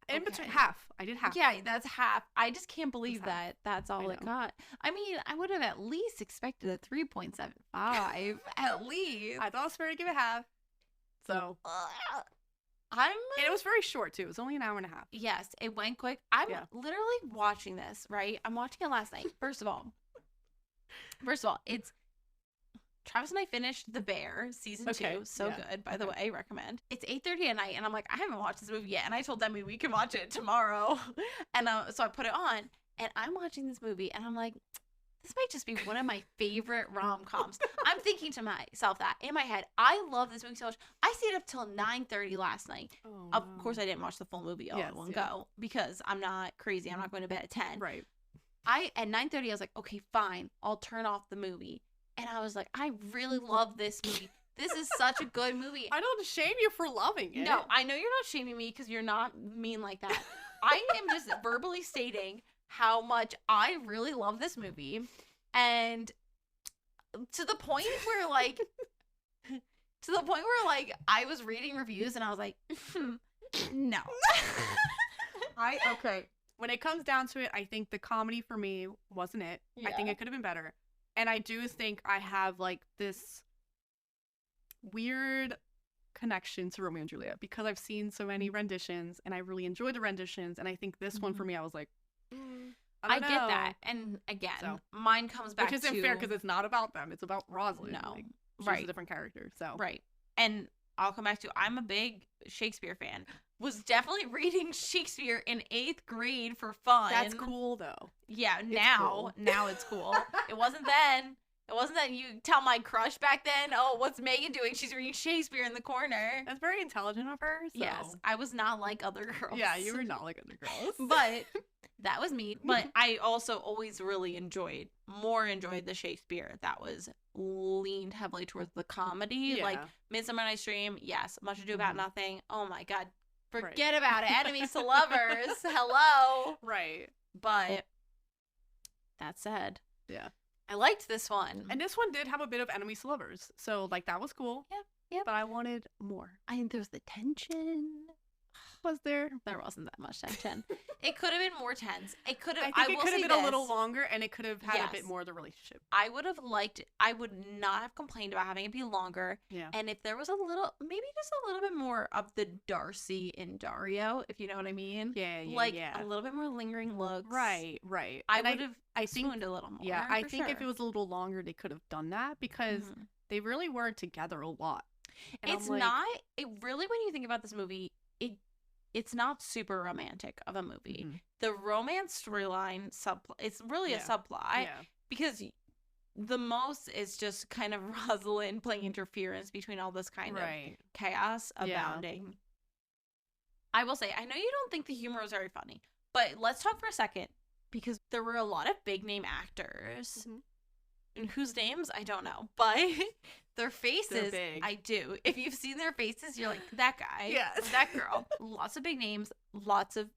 In between half. I did half. Yeah, that's half. I just can't believe that's all it got. I mean, I would have at least expected a 3.75. At least. I thought it was fair to give it half. So and it was very short too. It was only an hour and a half. Yes, it went quick. I'm literally watching this, right? I'm watching it last night. First of all, it's Travis and I finished The Bear season 2. So good, by the way. Recommend. It's 8:30 at night, and I'm like, I haven't watched this movie yet. And I told Demi we can watch it tomorrow. And so I put it on, and I'm watching this movie, and I'm like, this might just be one of my favorite rom-coms. I'm thinking to myself that in my head, I love this movie so much. I stayed up till 9:30 last night. Oh, of course, I didn't watch the full movie all in one go because I'm not crazy. I'm not going to bed at 10. Right. At 9:30, I was like, okay, fine. I'll turn off the movie. And I was like, I really love this movie. This is such a good movie. I don't shame you for loving it. No, I know you're not shaming me because you're not mean like that. I am just verbally stating how much I really love this movie. And to the point where, like, I was reading reviews and I was like, no. When it comes down to it, I think the comedy for me wasn't it. Yeah. I think it could have been better. And I do think I have, like, this weird connection to Romeo and Juliet because I've seen so many renditions and I really enjoy the renditions. And I think this one for me, I was like, I get that. And again, mine comes back to... Which isn't fair because it's not about them. It's about Rosaline. No. Like, she's a different character. So Right. And I'll come back to, I'm a big Shakespeare fan. Was definitely reading Shakespeare in 8th grade for fun. That's cool, though. Yeah, now it's cool. It wasn't then. It wasn't that. You tell my crush back then, oh, what's Megan doing? She's reading Shakespeare in the corner. That's very intelligent of her. So. Yes, I was not like other girls. Yeah, you were not like other girls. But that was me. But I also always really enjoyed the Shakespeare that was leaned heavily towards the comedy. Yeah. Like Midsummer Night's Dream, yes. Much Ado About Nothing. Oh my God. Forget about it. Enemies to lovers. Hello. Right. But that said. Yeah. I liked this one. And this one did have a bit of enemies to lovers. So, like, that was cool. Yeah. But I wanted more. I think there was the tension. Was there? There wasn't that much tension. It could have been more tense. It could have. I think it could have been a little longer, and it could have had a bit more of the relationship. I would have liked it. I would not have complained about having it be longer. Yeah. And if there was maybe just a little bit more of the Darcy and Dario, if you know what I mean. Yeah. A little bit more lingering looks. Right. I would have swooned a little more. Yeah, I think if it was a little longer, they could have done that because they really weren't together a lot. And it's not. It really, when you think about this movie, it's not super romantic of a movie. The romance storyline it's really a subplot because the most is just kind of Rosaline playing interference between all this kind of chaos abounding. I will say, I know you don't think the humor was very funny, but let's talk for a second because there were a lot of big name actors and whose names I don't know, but their faces I do. If you've seen their faces, you're like, that guy, that girl. Lots of big names, lots of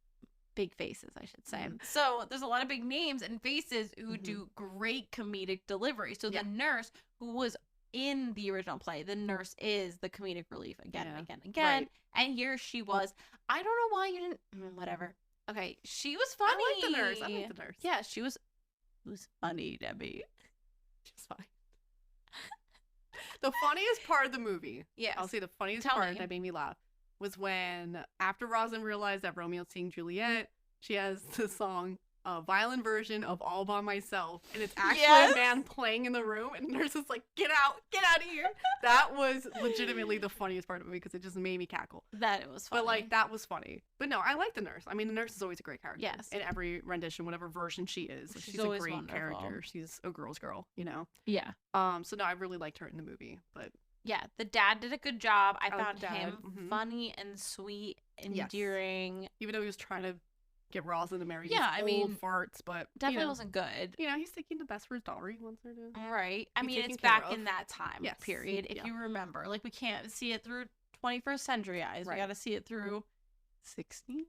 big faces, I should say. So there's a lot of big names and faces who do great comedic delivery. So the nurse who was in the original play, the nurse is the comedic relief again and again and again. Right. And here she was. I don't know why you didn't. Whatever. Okay, she was funny. I like the nurse. Yeah, she was. It was funny, Debbie. She's fine. The funniest part of the movie, I'll say the funniest part that made me laugh was when, after Rosaline realized that Romeo's seeing Juliet, she has the song, a violin version of All By Myself, and it's actually a man playing in the room, and the nurse is like, get out of here. That was legitimately the funniest part of the movie because it just made me cackle. That it was funny. But, like, that was funny. But no, I like the nurse. I mean, the nurse is always a great character. Yes. In every rendition, whatever version she is. She's a great character. She's a girl's girl, you know? Yeah. So no, I really liked her in the movie, but... Yeah, the dad did a good job. I found him funny and sweet, endearing. Even though he was trying to get Rosaline to marry these old farts, but definitely wasn't good. You know, he's thinking the best for his daughter. He wants her to. Right. I mean, it's back in that time period. If you remember, like, we can't see it through 21st century eyes. We got to see it through 60.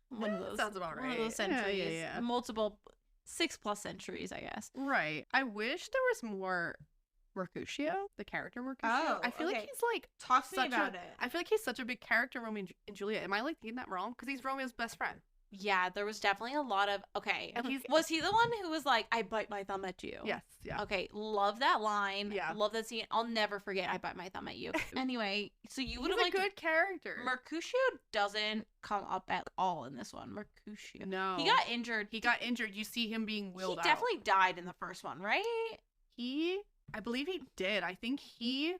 One of those sounds about right. One of those centuries. Yeah. Multiple 6+ centuries, I guess. Right. I wish there was more Mercutio, the character Mercutio. Oh, I feel like he's like talk to me about it. I feel like he's such a big character in Romeo and Juliet. Am I like thinking that wrong? Because he's Romeo's best friend. Yeah, there was definitely a lot of was he the one who was like, I bite my thumb at you? Yes, yeah. Okay, love that line. Yeah. Love that scene. I'll never forget I bite my thumb at you. Anyway, so you would have liked a good character. Mercutio doesn't come up at all in this one. Mercutio. No. He got injured. You see him being willed out. He definitely died in the first one, right? I believe he did. I think he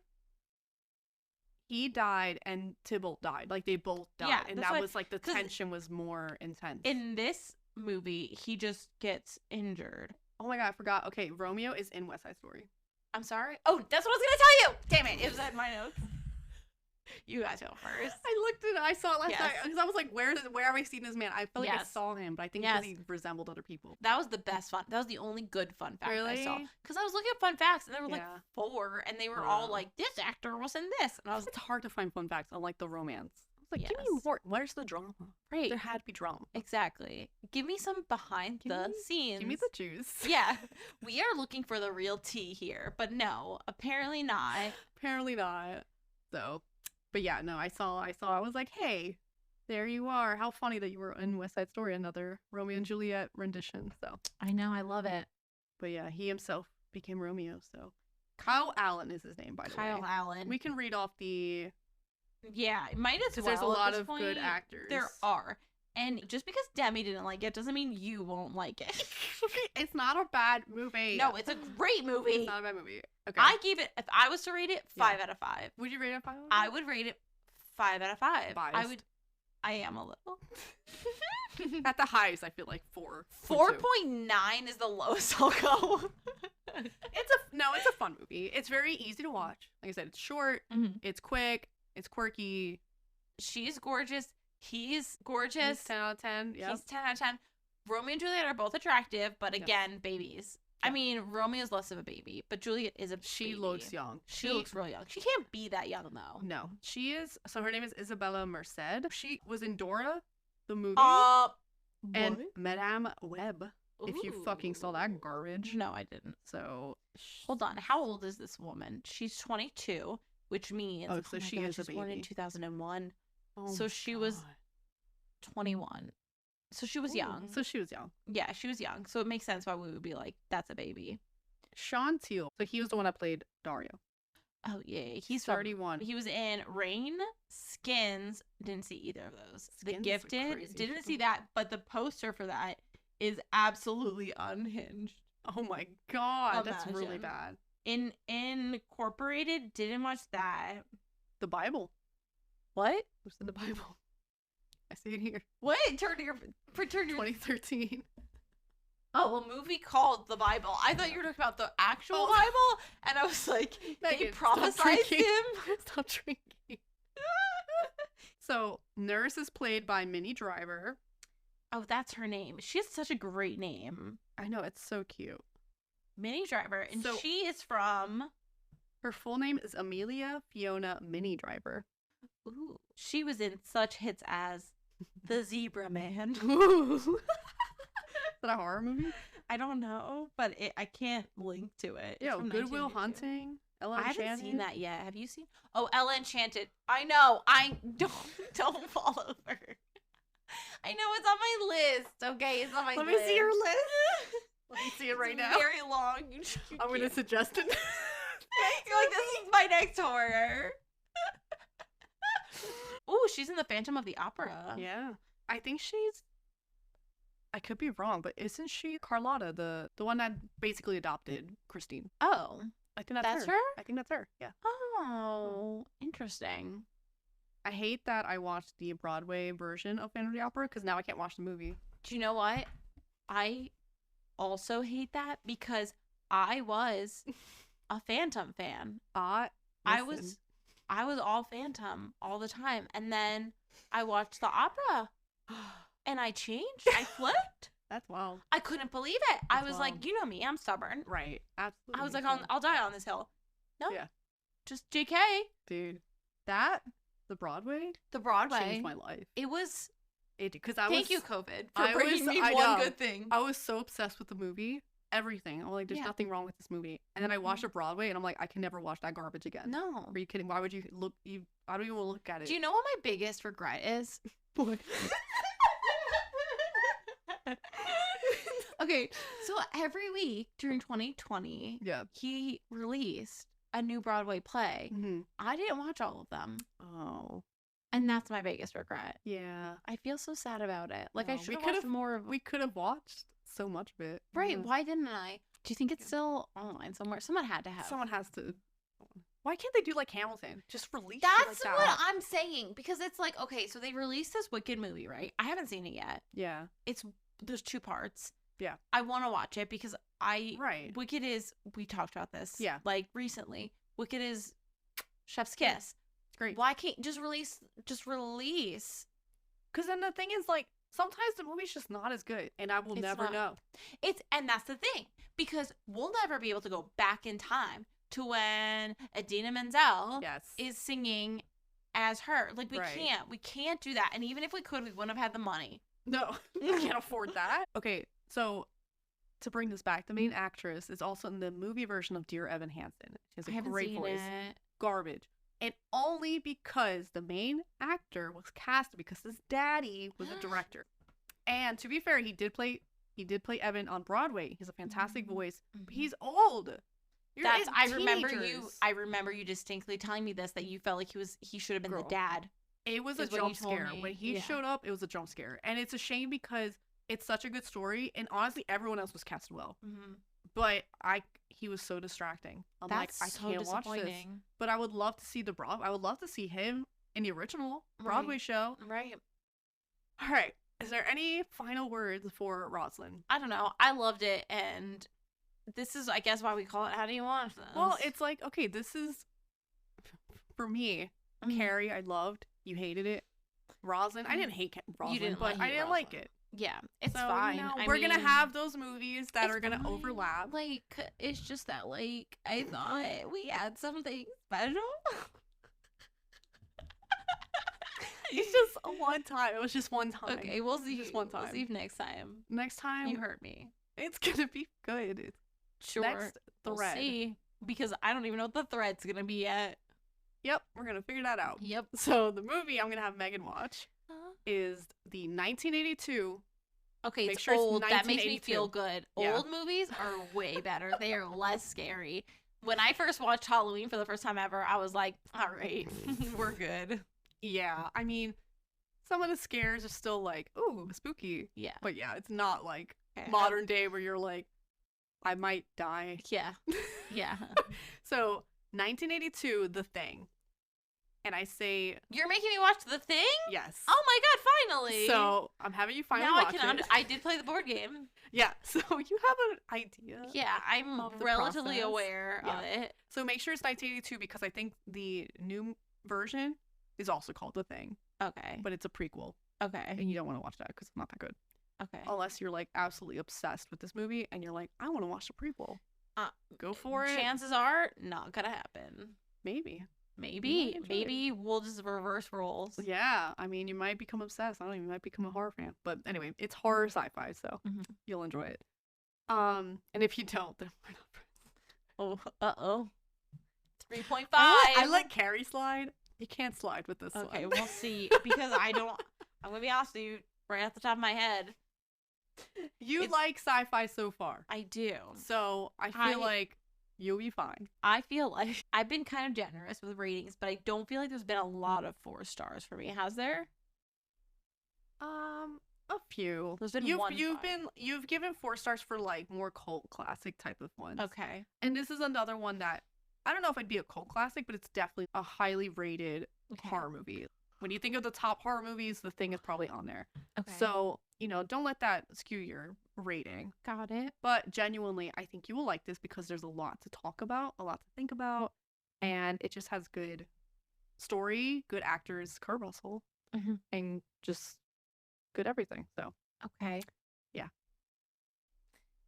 died and Tybalt died. Like, they both died. Yeah, and that was like the tension was more intense. In this movie, he just gets injured. Oh my God, I forgot. Okay, Romeo is in West Side Story. I'm sorry? Oh, that's what I was going to tell you! Damn it, it was in my notes. You guys go first. I saw it last night because I was like, where have I seen this man? I felt like I saw him, but I think because he resembled other people. That was the best fun. That was the only good fun fact I saw. Because I was looking at fun facts and there were like 4 and they were all like, this actor was in this. And it's hard to find fun facts unlike the romance. I was like, give me more. Where's the drama? Right. There had to be drama. Exactly. Give me some behind the scenes. Give me the juice. Yeah. We are looking for the real tea here. But no, apparently not. Apparently not. So... But yeah, no, I was like, hey, there you are. How funny that you were in West Side Story, another Romeo and Juliet rendition. So I know, I love it. But yeah, he himself became Romeo, so Kyle Allen is his name, by the way. Kyle Allen. We can read off the... Yeah, might as well. There's a lot of good actors. There are. And just because Demi didn't like it doesn't mean you won't like it. It's not a bad movie. No, it's a great movie. It's not a bad movie. Okay. I gave it, if I was to rate it, 5 out of 5. Would you rate it 5 out of 5? I would rate it 5 out of 5. Biased. I am a little. At the highest, I feel like 4. 4.9 is the lowest I'll go. It's a fun movie. It's very easy to watch. Like I said, it's short, it's quick, it's quirky. She's gorgeous. He's gorgeous. He's 10 out of 10. Yep. He's 10 out of 10. Romeo and Juliet are both attractive, but again, babies. I mean, Romeo's less of a baby, but Juliet is a She baby. looks young. She looks real young. She can't be that young, though. No. She is. So her name is Isabella Merced. She was in Dora, the movie. And Madame Web. Ooh. If you fucking saw that garbage. No, I didn't. So. Hold on. How old is this woman? She's 22, which means. Oh, so she is a baby. Born in 2001. Oh, so she was 21. So she was young. So she was young. Yeah, she was young. So it makes sense why we would be like, that's a baby. Sean Teal. So he was the one that played Dario. Oh, yeah. He's 31. He was in Rain, Skins. Didn't see either of those. Skins, The Gifted. Didn't see that. But the poster for that is absolutely unhinged. Oh, my God. That's really bad. Incorporated. Didn't watch that. The Bible. What? What's in the Bible? I see it here. What? Turn your 2013. Oh, a movie called The Bible. I thought you were talking about the actual Bible, and I was like, Megan, they prophesized him. Stop drinking. So, Nurse is played by Minnie Driver. Oh, that's her name. She has such a great name. I know, it's so cute. Minnie Driver, and so, she is from... Her full name is Amelia Fiona Minnie Driver. Ooh. She was in such hits as The Zebra Man. Is that a horror movie? I don't know, but I can't link to it. Yeah, Good Will Hunting. Ella I Enchanted. haven't seen that yet. Have you seen? Oh, Ella Enchanted. I know. I don't fall over. I know it's on my list. Okay, it's on my list. Let me see your list. Let me see it right now. Very long. I'm going to suggest it. You're like, this is my next horror. Oh, she's in the Phantom of the Opera. Yeah. I think I could be wrong, but isn't she Carlotta, the one that basically adopted Christine? Oh. I think that's her. I think that's her. Yeah. Oh, interesting. I hate that I watched the Broadway version of Phantom of the Opera because now I can't watch the movie. Do you know what? I also hate that because I was a Phantom fan. I was all Phantom all the time. And then I watched the opera and I changed. I flipped. That's wild. I couldn't believe it. I was like, you know me, I'm stubborn. Right. Absolutely. I was like, I'll die on this hill. No. Yeah. Just JK. Dude. The Broadway changed my life. It was. Thank you, COVID, for bringing me one good thing. I was so obsessed with the movie. Everything. I'm like, there's nothing wrong with this movie. And then I watched it Broadway, and I'm like, I can never watch that garbage again. No. Are you kidding? Why would you look? I don't even want to look at it. Do you know what my biggest regret is? What? Okay, so every week during 2020, he released a new Broadway play. Mm-hmm. I didn't watch all of them. Oh. And that's my biggest regret. Yeah. I feel so sad about it. Like, I should have watched more of it. We could have watched so much of it. Right. Yeah. Why didn't I? Do you think it's still online somewhere? Someone had to have. Someone has to. Why can't they do like Hamilton? Just release That's like that. What I'm saying. Because it's like, okay, so they released this Wicked movie, right? I haven't seen it yet. Yeah. There's 2 parts. Yeah. I want to watch it because Wicked is, we talked about this. Yeah. Like recently. Wicked is Chef's Kiss. It's great. Why can't just release? Because then the thing is, like, sometimes the movie's just not as good, and I will never know. And that's the thing, because we'll never be able to go back in time to when Idina Menzel is singing as her. Like, we can't do that. And even if we could, we wouldn't have had the money. No, we can't afford that. Okay, so to bring this back, the main actress is also in the movie version of Dear Evan Hansen. She has a great voice. Garbage. And only because the main actor was cast because his daddy was a director. And to be fair, he did play Evan on Broadway. He's a fantastic voice. But he's old. I remember you distinctly telling me this, that you felt like he should have been the dad. It was a jump scare. When he showed up, it was a jump scare. And it's a shame because it's such a good story, and honestly everyone else was cast well. Mm-hmm. But he was so distracting. I can't watch this. But I would love to see I would love to see him in the original Broadway show. Right. All right. Is there any final words for Rosaline? I don't know. I loved it, and this is, I guess, why we call it How Do You Watch This? Well, it's like, okay, this is, for me, Carrie, I loved. You hated it. Rosaline, I didn't hate Rosaline, but I didn't like it. Yeah, it's fine. You know, we're going to have those movies that are going to overlap. Like, it's just that, like, I thought we had something special. It's just one time. It was just one time. Okay, we'll see. Just one time. We'll see next time. Next time. You hurt me. It's going to be good. Sure. Next thread. We'll see. Because I don't even know what the thread's going to be yet. Yep, we're going to figure that out. Yep. So the movie I'm going to have Megan watch is the 1982. Okay, it's old. That makes me feel good. Yeah. Old movies are way better. They are less scary. When I first watched Halloween for the first time ever, I was like, all right, we're good. Yeah, I mean, some of the scares are still like, ooh, spooky. Yeah. But yeah, it's not like modern day where you're like, I might die. Yeah. Yeah. So, 1982, The Thing. And I say... You're making me watch The Thing? Yes. Oh my god, finally! So, I'm having you finally watch it. I did play the board game. Yeah, so you have an idea. Yeah, I'm relatively aware of it. So make sure it's 1982 because I think the new version is also called The Thing. Okay. But it's a prequel. Okay. And you don't want to watch that because it's not that good. Okay. Unless you're like absolutely obsessed with this movie and you're like, I want to watch the prequel. Go for it. Chances are not gonna happen. Maybe we'll just reverse roles. Yeah, I mean, you might become obsessed. I don't know, you might become a horror fan. But anyway, it's horror sci-fi, so you'll enjoy it. And if you don't, then we're not friends. Oh, uh-oh. 3.5. I let Carrie slide. You can't slide with this one. Okay, we'll see. Because I'm gonna be honest with you, right off the top of my head. You like sci-fi so far. I do. So I feel like you'll be fine. I feel like I've been kind of generous with ratings, but I don't feel like there's been a lot of 4 stars for me. Has there? A few. There's been you've given 4 stars for like more cult classic type of ones. Okay. And this is another one that I don't know if it'd be a cult classic, but it's definitely a highly rated horror movie. When you think of the top horror movies, The Thing is probably on there. Okay. So, don't let that skew your rating. Got it. But genuinely, I think you will like this because there's a lot to talk about, a lot to think about, and it just has good story, good actors, Kurt Russell, and just good everything. So, okay. Yeah.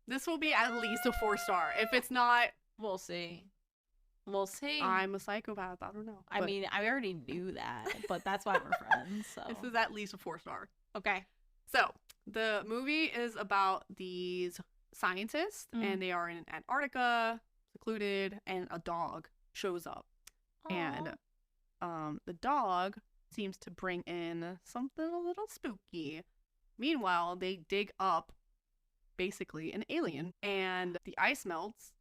This will be at least a 4-star. If it's not, we'll see. We'll see. I'm a psychopath. I don't know. I mean, I already knew that, but that's why we're friends. So this is at least a 4-star. Okay. So the movie is about these scientists, and they are in Antarctica, secluded, and a dog shows up. Aww. And the dog seems to bring in something a little spooky. Meanwhile, they dig up basically an alien, and the ice melts.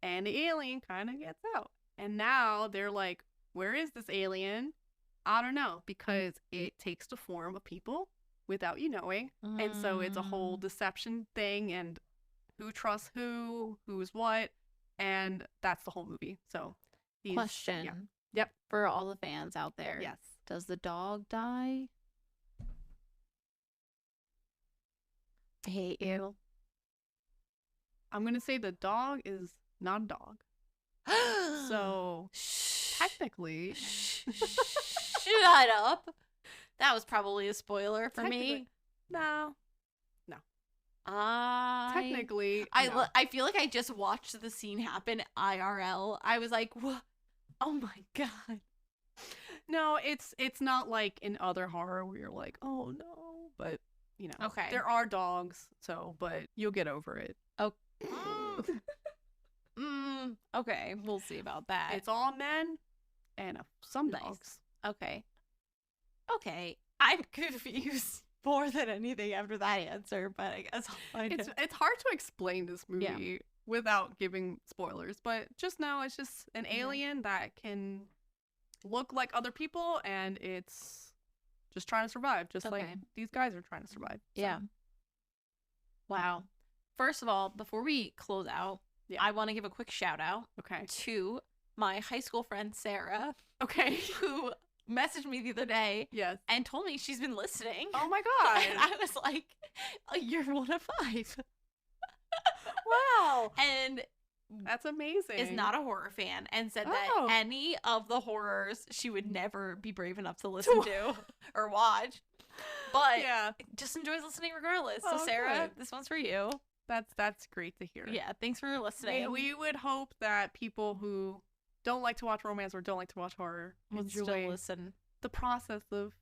And the alien kind of gets out. And now they're like, where is this alien? I don't know, because it takes the form of people without you knowing. And so it's a whole deception thing, and who trusts who's what, and that's the whole movie. So, question. Yeah. Yep. For all the fans out there. Yes. Does the dog die? I hate you. I'm going to say the dog is not a dog. So technically, shut up. That was probably a spoiler for me. No. Technically, no. I feel like I just watched the scene happen IRL. I was like, what? Oh my god. No, it's not like in other horror where you're like, oh no, but okay, there are dogs, but you'll get over it. Oh. Okay, we'll see about that. It's all men and some dogs. Okay. I'm confused more than anything after that answer, but I guess I'll find it. It's hard to explain this movie without giving spoilers, but just know it's just an alien that can look like other people, and it's just trying to survive, just like these guys are trying to survive. So. Yeah. Wow. First of all, before we close out, I want to give a quick shout out to my high school friend Sarah, who messaged me the other day and told me she's been listening. Oh my god. And I was like, you're one of 5. Wow. And that's amazing. Is not a horror fan and said that any of the horrors she would never be brave enough to listen to or watch. But just enjoys listening regardless. So Sarah, this one's for you. That's great to hear. Yeah, thanks for listening. We would hope that people who don't like to watch romance or don't like to watch horror enjoy listen the process of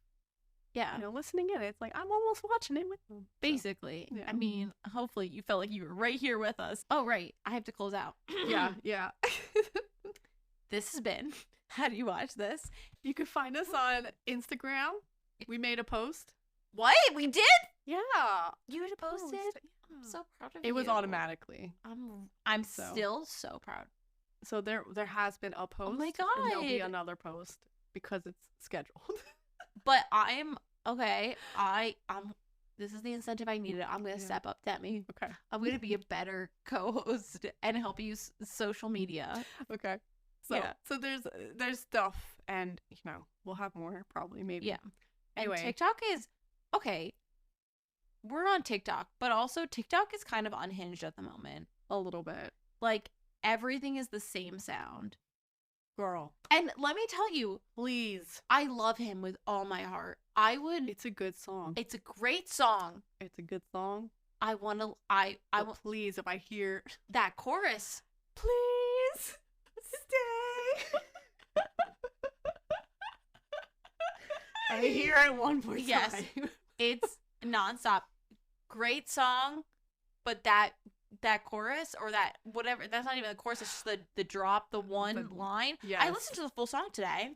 listening in. It's like I'm almost watching it with them. Basically. So, I mean, hopefully you felt like you were right here with us. Oh, right. I have to close out. Yeah. This has been How Do You Watch This? You can find us on Instagram. We made a post. What? We did? Yeah. You had posted? I'm so proud of you. It was automatically. I'm still so proud. So there has been a post. Oh my god. And there'll be another post because it's scheduled. But I'm okay. This is the incentive I needed. I'm gonna step up, Demi. Okay. I'm gonna be a better co-host and help you use social media. Okay. So there's stuff, and we'll have more probably, maybe. Yeah. Anyway, and TikTok is okay. We're on TikTok, but also TikTok is kind of unhinged at the moment. A little bit. Like everything is the same sound. Girl. And let me tell you, please. I love him with all my heart. It's a good song. It's a great song. It's a good song. I want to, please, if I hear that chorus, please stay. I hear it one more time. Yes. It's nonstop. Great song, but that chorus or that whatever, that's not even the chorus, it's just the drop, the one line. Yes. I listened to the full song today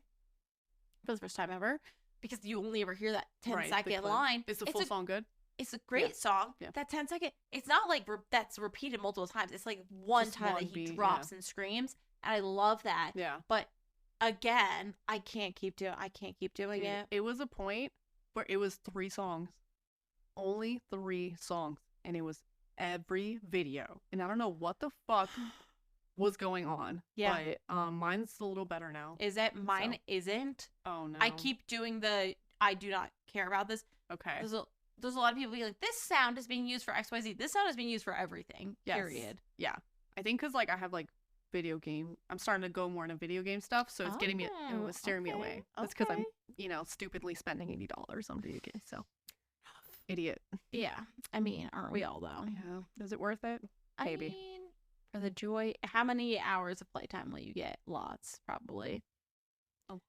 for the first time ever because you only ever hear that 10-second line. Is the full song good? It's a great song. Yeah. That 10-second, it's not like that's repeated multiple times. It's like one just time that he drops and screams, and I love that. Yeah. But again, I can't keep doing it. It was a point where it was 3 songs. Only 3 songs, and it was every video, and I don't know what the fuck was going on. Yeah, but mine's a little better now. Is it? Mine isn't. Oh no, I keep doing I do not care about this. Okay, there's a lot of people being like, this sound is being used for XYZ. This sound is being used for everything. Yes. Period. Yeah, I think because I have video game, I'm starting to go more into video game stuff, so it's getting me, it was steering me away. That's because I'm stupidly spending $80 on video games. So idiot. Yeah. I mean, aren't we all though? Yeah. Is it worth it? Maybe. I mean, for the joy. How many hours of playtime will you get? Lots, probably. Oh.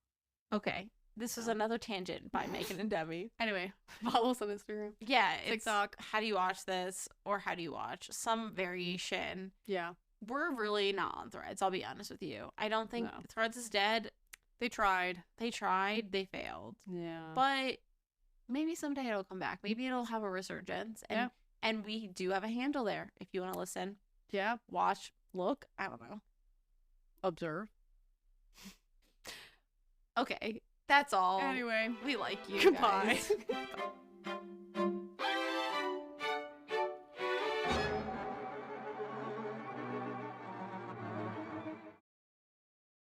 Okay. This is another tangent by Megan and Demi. Anyway, follow us on Instagram. Yeah. TikTok. How do you watch this? Or how do you watch some variation? Yeah. We're really not on Threads, I'll be honest with you. I don't think Threads is dead. They tried. They failed. Yeah. But maybe someday it'll come back. Maybe it'll have a resurgence. And we do have a handle there if you want to listen. Yeah. Watch. Look. I don't know. Observe. Okay. That's all. Anyway. We like you. Goodbye. Guys.